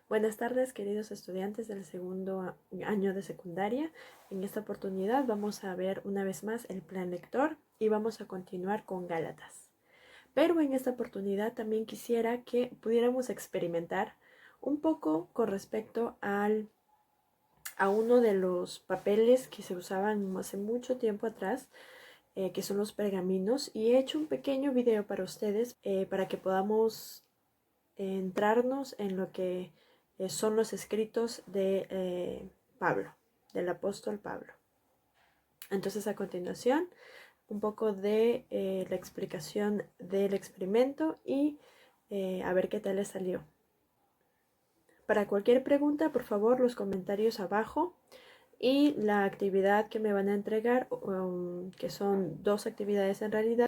Buenas tardes, queridos estudiantes del segundo año de secundaria. En esta oportunidad vamos a ver una vez más el plan lector y vamos a continuar con Gálatas. Pero en esta oportunidad también quisiera que pudiéramos experimentar un poco con respecto a uno de los papeles que se usaban hace mucho tiempo atrás, que son los pergaminos, y he hecho un pequeño video para ustedes para que podamos entrarnos en lo que son los escritos de Pablo, del apóstol Pablo. Entonces, a continuación, un poco de la explicación del experimento y a ver qué tal les salió. Para cualquier pregunta, por favor, los comentarios abajo y la actividad que me van a entregar, que son 2 actividades en realidad,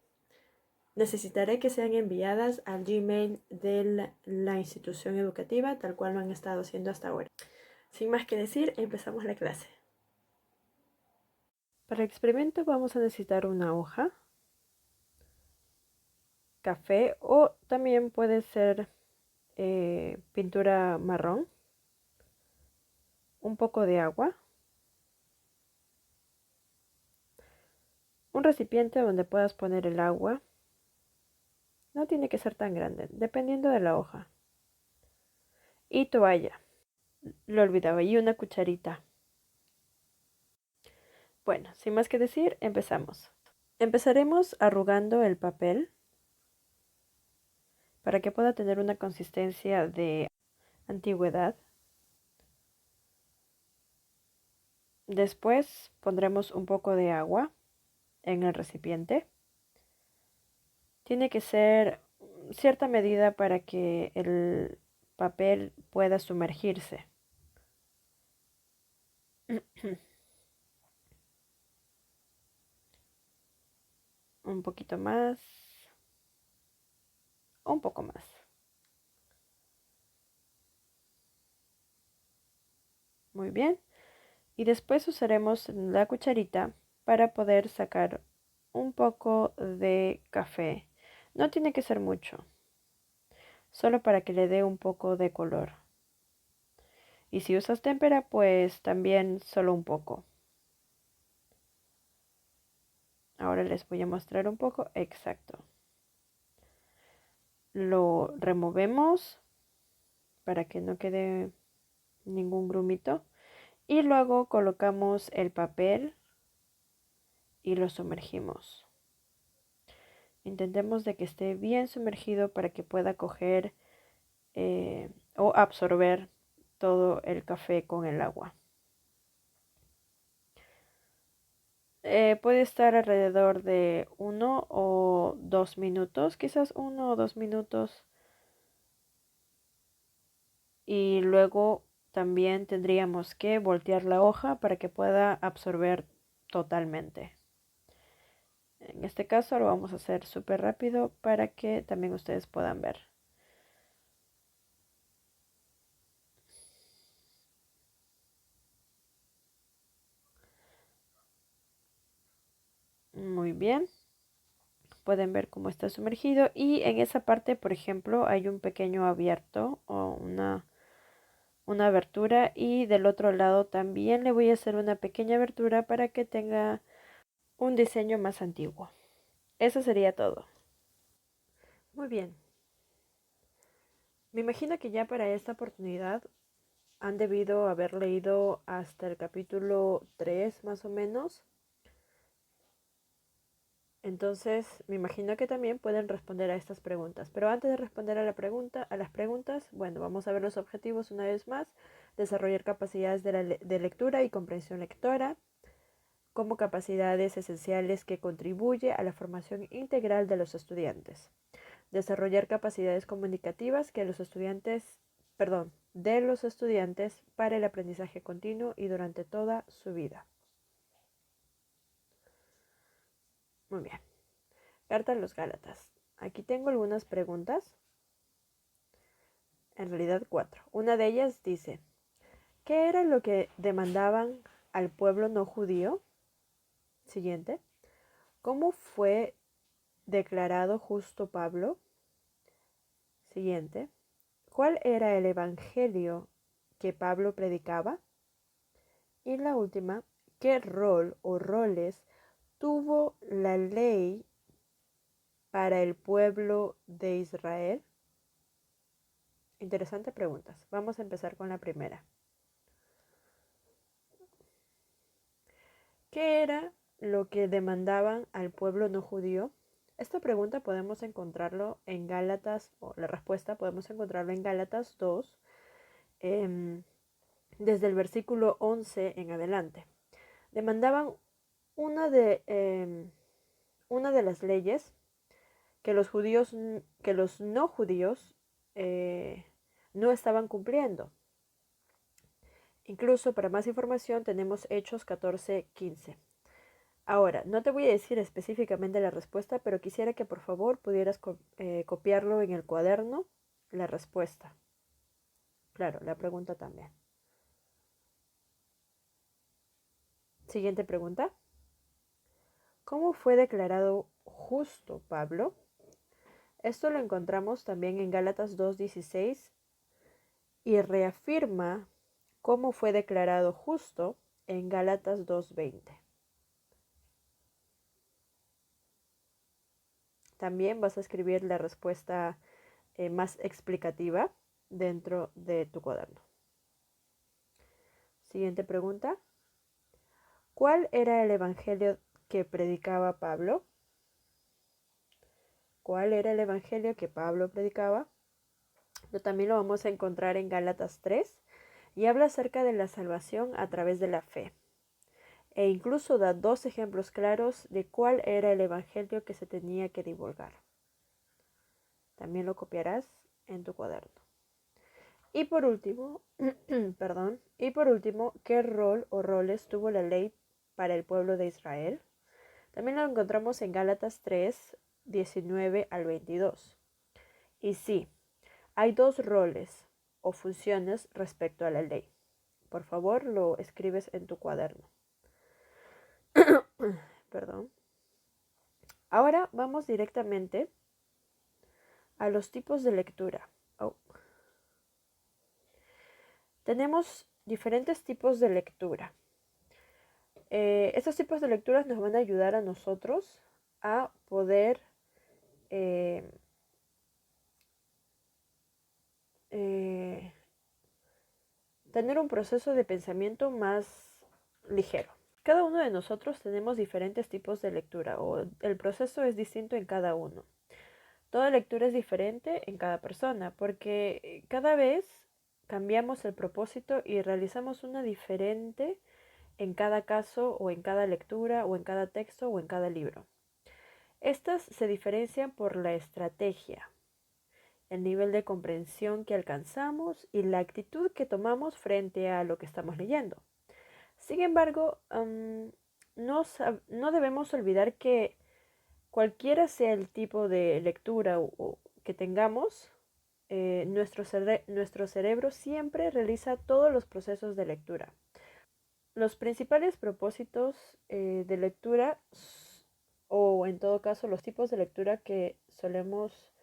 necesitaré que sean enviadas al Gmail de la institución educativa, tal cual lo han estado haciendo hasta ahora. Sin más que decir, empezamos la clase. Para el experimento vamos a necesitar una hoja, café o también puede ser pintura marrón, un poco de agua, un recipiente donde puedas poner el agua. No tiene que ser tan grande, dependiendo de la hoja. Y toalla. Lo olvidaba, y una cucharita. Bueno, sin más que decir, empezamos. Empezaremos arrugando el papel para que pueda tener una consistencia de antigüedad. Después pondremos un poco de agua en el recipiente. Tiene que ser cierta medida para que el papel pueda sumergirse. Un poquito más. Un poco más. Muy bien. Y después usaremos la cucharita para poder sacar un poco de café. No tiene que ser mucho, solo para que le dé un poco de color. Y si usas témpera, pues también solo un poco. Ahora les voy a mostrar un poco. Exacto. Lo removemos para que no quede ningún grumito. Y luego colocamos el papel y lo sumergimos. Intentemos de que esté bien sumergido para que pueda coger o absorber todo el café con el agua. Puede estar alrededor de 1 o 2 minutos, quizás 1 o 2 minutos. Y luego también tendríamos que voltear la hoja para que pueda absorber totalmente. En este caso lo vamos a hacer súper rápido para que también ustedes puedan ver. Muy bien. Pueden ver cómo está sumergido y en esa parte, por ejemplo, hay un pequeño abierto o una abertura y del otro lado también le voy a hacer una pequeña abertura para que tenga un diseño más antiguo. Eso sería todo. Muy bien. Me imagino que ya para esta oportunidad han debido haber leído hasta el capítulo 3 más o menos. Entonces, me imagino que también pueden responder a estas preguntas. Pero antes de responder a las preguntas, bueno, vamos a ver los objetivos una vez más. Desarrollar capacidades de lectura y comprensión lectora como capacidades esenciales que contribuye a la formación integral de los estudiantes. Desarrollar capacidades comunicativas que de los estudiantes para el aprendizaje continuo y durante toda su vida. Muy bien. Carta a los Gálatas. Aquí tengo algunas preguntas. En realidad 4. Una de ellas dice, ¿qué era lo que demandaban al pueblo no judío? Siguiente. ¿Cómo fue declarado justo Pablo? Siguiente. ¿Cuál era el evangelio que Pablo predicaba? Y la última, ¿qué rol o roles tuvo la ley para el pueblo de Israel? Interesantes preguntas. Vamos a empezar con la primera. ¿Qué era lo que demandaban al pueblo no judío? Esta pregunta podemos encontrarlo en Gálatas, o la respuesta podemos encontrarlo en Gálatas 2, desde el versículo 11 en adelante. Demandaban una de las leyes que los judíos, que los no judíos no estaban cumpliendo. Incluso para más información tenemos Hechos 14:15. Ahora, no te voy a decir específicamente la respuesta, pero quisiera que por favor pudieras copiarlo en el cuaderno, la respuesta. Claro, la pregunta también. Siguiente pregunta. ¿Cómo fue declarado justo Pablo? Esto lo encontramos también en Gálatas 2:16 y reafirma cómo fue declarado justo en Gálatas 2:20. También vas a escribir la respuesta más explicativa dentro de tu cuaderno. Siguiente pregunta. ¿Cuál era el evangelio que predicaba Pablo? ¿Cuál era el evangelio que Pablo predicaba? También lo vamos a encontrar en Gálatas 3 y habla acerca de la salvación a través de la fe. E incluso da 2 ejemplos claros de cuál era el evangelio que se tenía que divulgar. También lo copiarás en tu cuaderno. Y por último, ¿qué rol o roles tuvo la ley para el pueblo de Israel? También lo encontramos en Gálatas 3, 19 al 22. Y sí, hay 2 roles o funciones respecto a la ley. Por favor, lo escribes en tu cuaderno. Perdón. Ahora vamos directamente a los tipos de lectura. Tenemos diferentes tipos de lectura. Estos tipos de lecturas nos van a ayudar a nosotros a poder tener un proceso de pensamiento más ligero. Cada uno de nosotros tenemos diferentes tipos de lectura o el proceso es distinto en cada uno. Toda lectura es diferente en cada persona porque cada vez cambiamos el propósito y realizamos una diferente en cada caso o en cada lectura o en cada texto o en cada libro. Estas se diferencian por la estrategia, el nivel de comprensión que alcanzamos y la actitud que tomamos frente a lo que estamos leyendo. Sin embargo, no debemos olvidar que cualquiera sea el tipo de lectura que tengamos, nuestro cerebro siempre realiza todos los procesos de lectura. Los principales propósitos de lectura, o en todo caso los tipos de lectura que solemos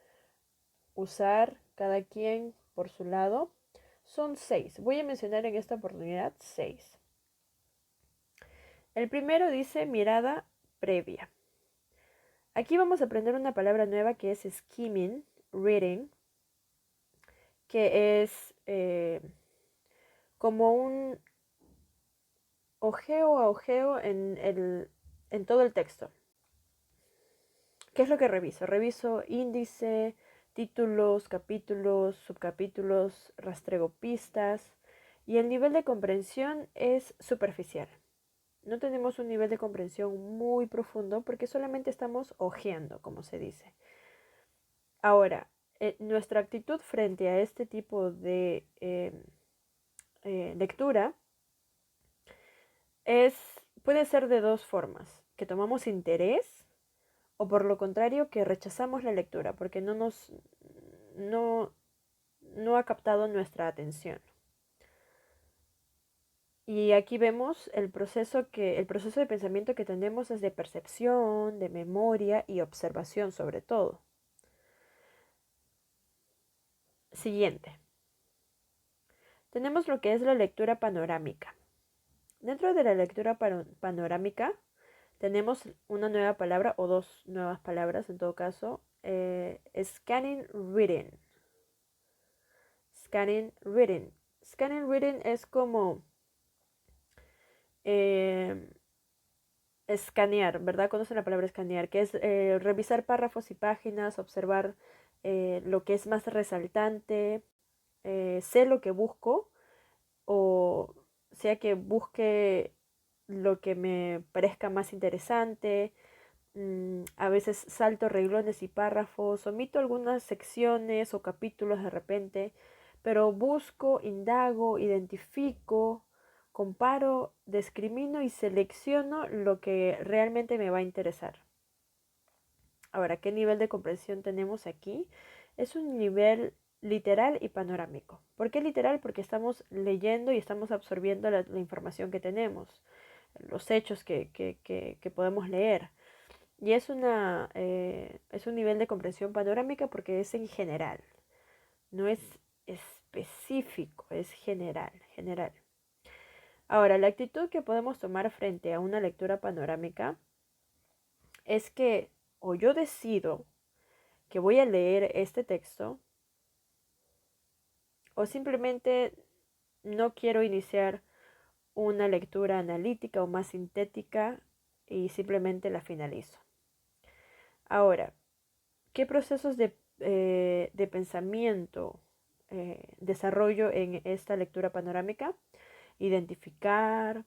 usar cada quien por su lado, son 6. Voy a mencionar en esta oportunidad 6. El primero dice mirada previa. Aquí vamos a aprender una palabra nueva que es skimming, reading, que es como un ojeo a ojeo en todo el texto. ¿Qué es lo que reviso? Reviso índice, títulos, capítulos, subcapítulos, rastreo pistas y el nivel de comprensión es superficial. No tenemos un nivel de comprensión muy profundo porque solamente estamos hojeando, como se dice. Ahora, nuestra actitud frente a este tipo de lectura puede ser de 2 formas, que tomamos interés o por lo contrario que rechazamos la lectura porque no ha captado nuestra atención. Y aquí vemos el proceso de pensamiento que tenemos es de percepción, de memoria y observación sobre todo. Siguiente. Tenemos lo que es la lectura panorámica. Dentro de la lectura panorámica tenemos una nueva palabra o dos nuevas palabras en todo caso. Scanning reading. Scanning reading. Scanning reading es como escanear, ¿verdad? Conocen la palabra escanear, que es revisar párrafos y páginas, observar lo que es más resaltante, sé lo que busco o sea que busque lo que me parezca más interesante. A veces salto renglones y párrafos, omito algunas secciones o capítulos de repente, pero busco, indago, identifico, comparo, discrimino y selecciono lo que realmente me va a interesar. Ahora, ¿qué nivel de comprensión tenemos aquí? Es un nivel literal y panorámico. ¿Por qué literal? Porque estamos leyendo y estamos absorbiendo la información que tenemos, los hechos que podemos leer. Y es un nivel de comprensión panorámica porque es en general, no es específico, es general, general. Ahora, la actitud que podemos tomar frente a una lectura panorámica es que o yo decido que voy a leer este texto o simplemente no quiero iniciar una lectura analítica o más sintética y simplemente la finalizo. Ahora, ¿qué procesos de pensamiento desarrollo en esta lectura panorámica? Identificar,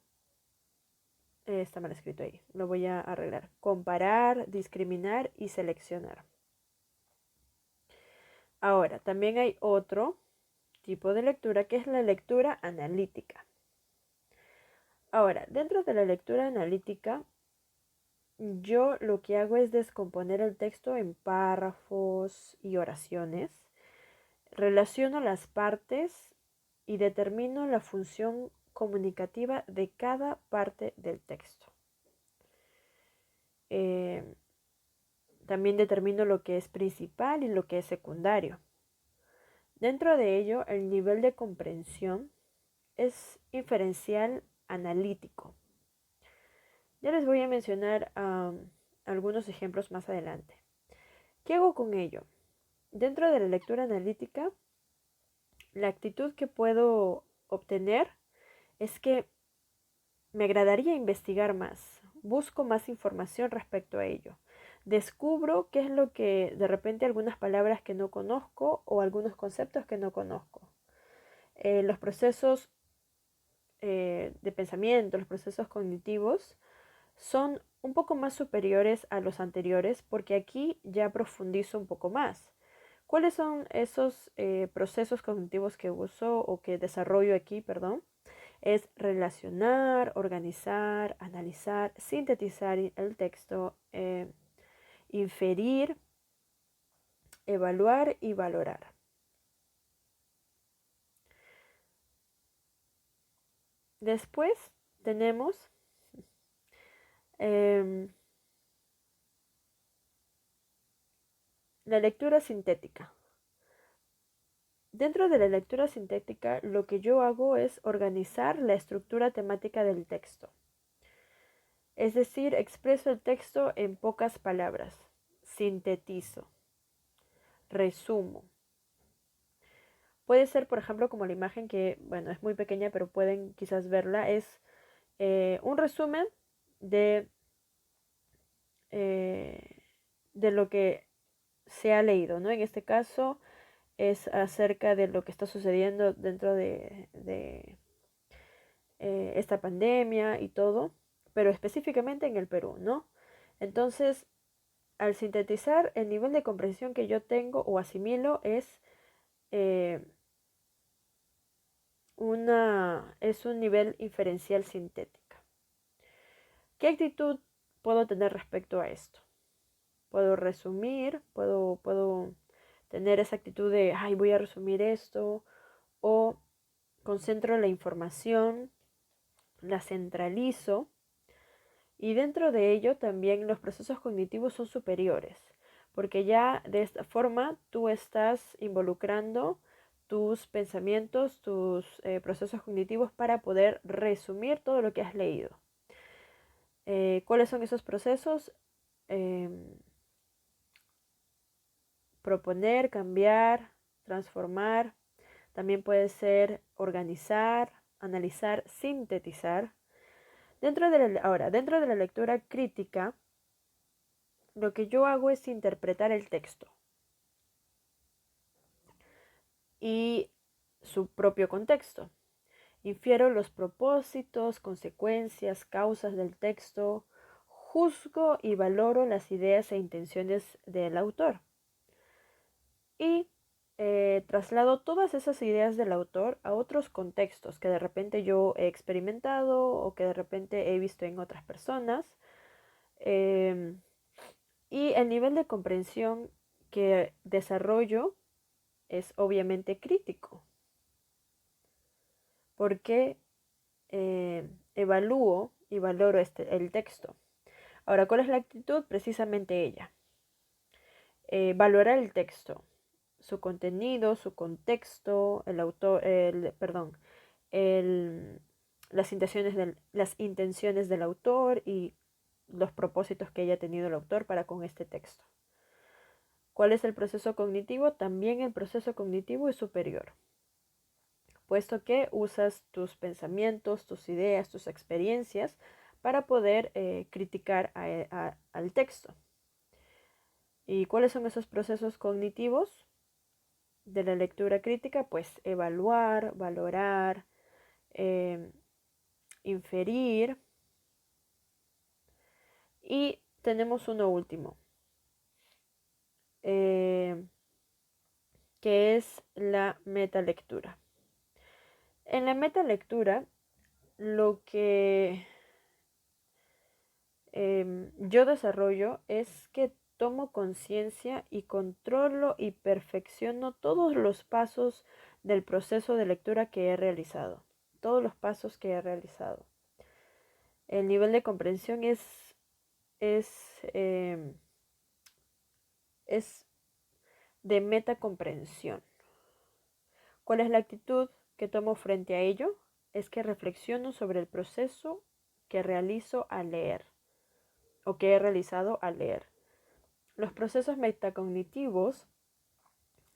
está mal escrito ahí, lo voy a arreglar. Comparar, discriminar y seleccionar. Ahora, también hay otro tipo de lectura que es la lectura analítica. Ahora, dentro de la lectura analítica, yo lo que hago es descomponer el texto en párrafos y oraciones. Relaciono las partes y determino la función comunicativa de cada parte del texto. También determino lo que es principal y lo que es secundario. Dentro de ello, el nivel de comprensión es inferencial analítico. Ya les voy a mencionar algunos ejemplos más adelante. ¿Qué hago con ello? Dentro de la lectura analítica, la actitud que puedo obtener es que me agradaría investigar más, busco más información respecto a ello. Descubro qué es lo que de repente algunas palabras que no conozco o algunos conceptos que no conozco. Los procesos de pensamiento, los procesos cognitivos son un poco más superiores a los anteriores porque aquí ya profundizo un poco más. ¿Cuáles son esos procesos cognitivos que uso o que desarrollo aquí, perdón? Es relacionar, organizar, analizar, sintetizar el texto, inferir, evaluar y valorar. Después tenemos la lectura sintética. Dentro de la lectura sintética, lo que yo hago es organizar la estructura temática del texto. Es decir, expreso el texto en pocas palabras, sintetizo, resumo. Puede ser, por ejemplo, como la imagen que, bueno, es muy pequeña, pero pueden quizás verla, es un resumen de, de lo que se ha leído, ¿no? En este caso es acerca de lo que está sucediendo dentro de esta pandemia y todo, pero específicamente en el Perú, ¿no? Entonces, al sintetizar, el nivel de comprensión que yo tengo o asimilo es un nivel inferencial sintética. ¿Qué actitud puedo tener respecto a esto? Puedo resumir, puedo tener esa actitud de, ay, voy a resumir esto, o concentro la información, la centralizo, y dentro de ello también los procesos cognitivos son superiores, porque ya de esta forma tú estás involucrando tus pensamientos, tus procesos cognitivos para poder resumir todo lo que has leído. ¿Cuáles son esos procesos? Proponer, cambiar, transformar. También puede ser organizar, analizar, sintetizar. Dentro de la lectura crítica, lo que yo hago es interpretar el texto y su propio contexto. Infiero los propósitos, consecuencias, causas del texto, juzgo y valoro las ideas e intenciones del autor. Y traslado todas esas ideas del autor a otros contextos que de repente yo he experimentado o que de repente he visto en otras personas. Y el nivel de comprensión que desarrollo es obviamente crítico, porque evalúo y valoro el texto. Ahora, ¿cuál es la actitud? Precisamente ella. Valorar el texto, su contenido, su contexto, el autor, las intenciones del autor y los propósitos que haya tenido el autor para con este texto. ¿Cuál es el proceso cognitivo? También el proceso cognitivo es superior, puesto que usas tus pensamientos, tus ideas, tus experiencias para poder criticar al texto. ¿Y cuáles son esos procesos cognitivos de la lectura crítica? Pues evaluar, valorar, inferir. Y tenemos uno último, que es la metalectura. En la metalectura, lo que yo desarrollo es que tomo conciencia y controlo y perfecciono todos los pasos del proceso de lectura que he realizado. Todos los pasos que he realizado. El nivel de comprensión es de metacomprensión. ¿Cuál es la actitud que tomo frente a ello? Es que reflexiono sobre el proceso que realizo al leer o que he realizado al leer. Los procesos metacognitivos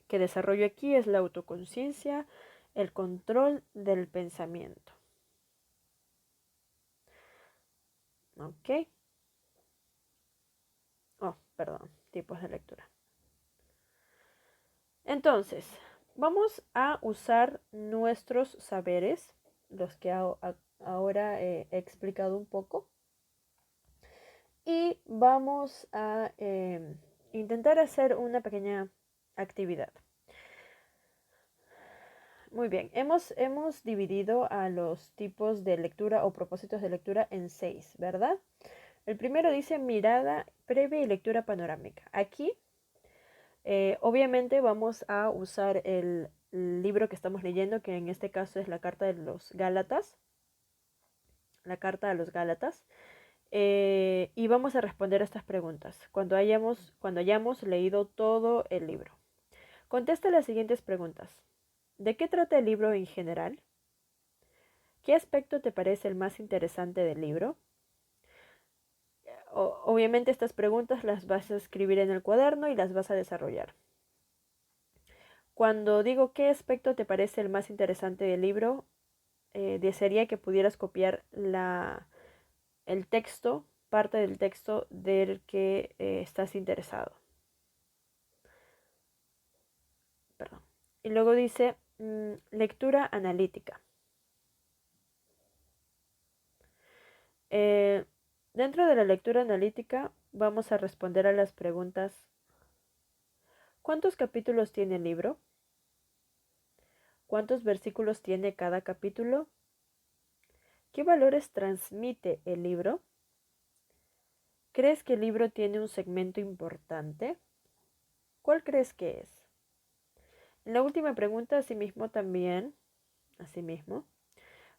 que desarrollo aquí es la autoconciencia, el control del pensamiento. ¿Ok? Perdón, tipos de lectura. Entonces, vamos a usar nuestros saberes, los que ahora he explicado un poco, y vamos a intentar hacer una pequeña actividad. Muy bien, hemos dividido a los tipos de lectura o propósitos de lectura en 6, ¿verdad? El primero dice mirada previa y lectura panorámica. Aquí, obviamente, vamos a usar el libro que estamos leyendo, que en este caso es la carta de los Gálatas. La carta de los Gálatas. Y vamos a responder a estas preguntas cuando hayamos leído todo el libro. Contesta las siguientes preguntas. ¿De qué trata el libro en general? ¿Qué aspecto te parece el más interesante del libro? Obviamente estas preguntas las vas a escribir en el cuaderno y las vas a desarrollar. Cuando digo qué aspecto te parece el más interesante del libro, desearía que pudieras copiar el texto, parte del texto del que estás interesado. Perdón. Y luego dice lectura analítica. Dentro de la lectura analítica vamos a responder a las preguntas: ¿cuántos capítulos tiene el libro? ¿Cuántos versículos tiene cada capítulo? ¿Qué valores transmite el libro? ¿Crees que el libro tiene un segmento importante? ¿Cuál crees que es? En la última pregunta, asimismo,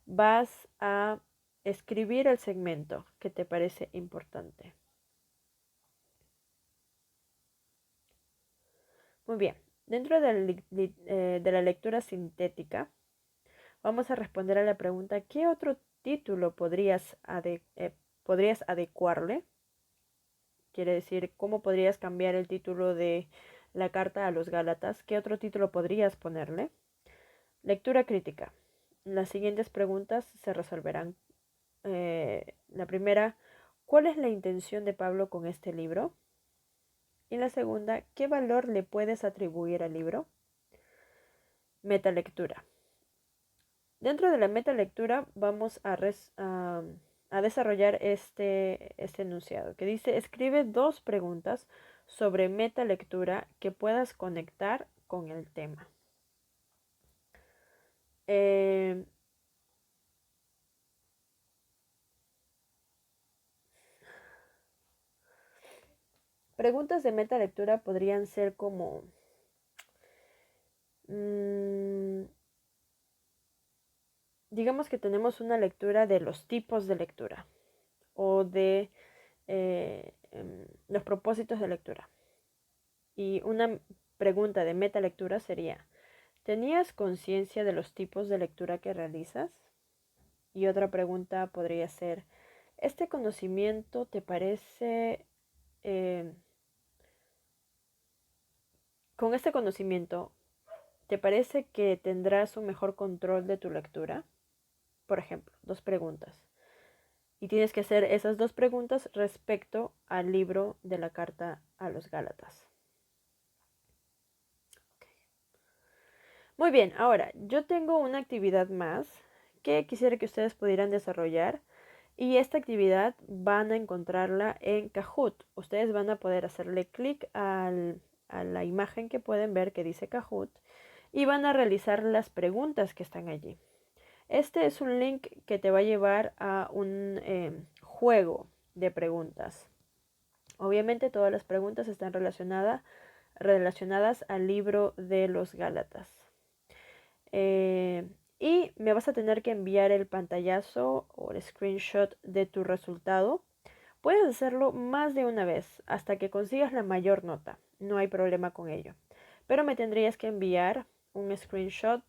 vas a escribir el segmento que te parece importante. Muy bien. Dentro de la lectura sintética, vamos a responder a la pregunta, ¿qué otro título podrías adecuarle? Quiere decir, ¿cómo podrías cambiar el título de la carta a los Gálatas? ¿Qué otro título podrías ponerle? Lectura crítica. Las siguientes preguntas se resolverán. La primera, ¿cuál es la intención de Pablo con este libro? Y la segunda, ¿qué valor le puedes atribuir al libro? Metalectura. Dentro de la metalectura vamos a desarrollar este enunciado que dice, escribe 2 preguntas sobre metalectura que puedas conectar con el tema. Preguntas de metalectura podrían ser como... digamos que tenemos una lectura de los tipos de lectura o de los propósitos de lectura. Y una pregunta de metalectura sería, ¿tenías conciencia de los tipos de lectura que realizas? Y otra pregunta podría ser, ¿este conocimiento te parece... con este conocimiento, ¿te parece que tendrás un mejor control de tu lectura? Por ejemplo, 2 preguntas. Y tienes que hacer esas 2 preguntas respecto al libro de la carta a los Gálatas. Okay. Muy bien, ahora yo tengo una actividad más que quisiera que ustedes pudieran desarrollar. Y esta actividad van a encontrarla en Kahoot. Ustedes van a poder hacerle clic a la imagen que pueden ver que dice Kahoot y van a realizar las preguntas que están allí. Este es un link que te va a llevar a un juego de preguntas. Obviamente todas las preguntas están relacionadas al libro de los Gálatas. Y me vas a tener que enviar el pantallazo o el screenshot de tu resultado. Puedes hacerlo más de una vez hasta que consigas la mayor nota. No hay problema con ello. Pero me tendrías que enviar un screenshot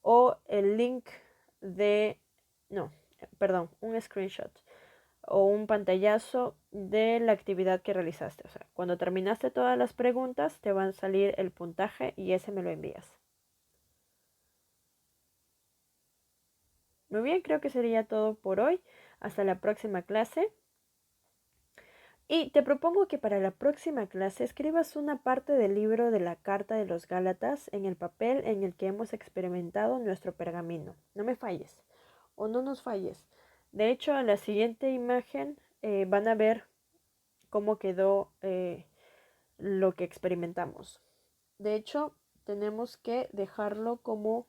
o el link de... No, perdón, un screenshot o un pantallazo de la actividad que realizaste. O sea, cuando terminaste todas las preguntas te va a salir el puntaje y ese me lo envías. Muy bien, creo que sería todo por hoy. Hasta la próxima clase. Y te propongo que para la próxima clase escribas una parte del libro de la Carta de los Gálatas en el papel en el que hemos experimentado nuestro pergamino. No me falles o no nos falles. De hecho, en la siguiente imagen van a ver cómo quedó lo que experimentamos. De hecho, tenemos que dejarlo como...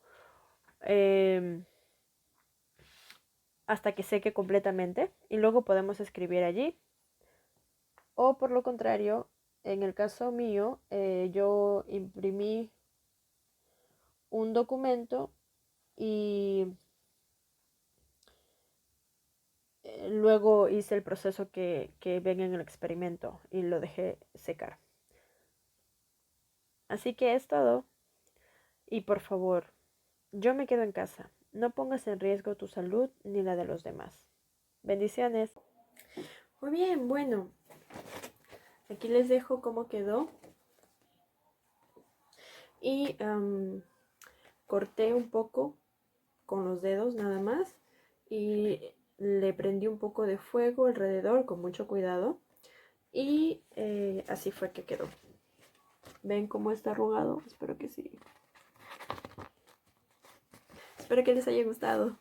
hasta que seque completamente y luego podemos escribir allí. O por lo contrario, en el caso mío, yo imprimí un documento y luego hice el proceso que ven en el experimento y lo dejé secar. Así que es todo. Y por favor, yo me quedo en casa. No pongas en riesgo tu salud ni la de los demás. Bendiciones. Muy bien, bueno. Aquí les dejo cómo quedó. Y corté un poco con los dedos nada más. Y le prendí un poco de fuego alrededor con mucho cuidado. Y así fue que quedó. ¿Ven cómo está arrugado? Espero que sí. Espero que les haya gustado.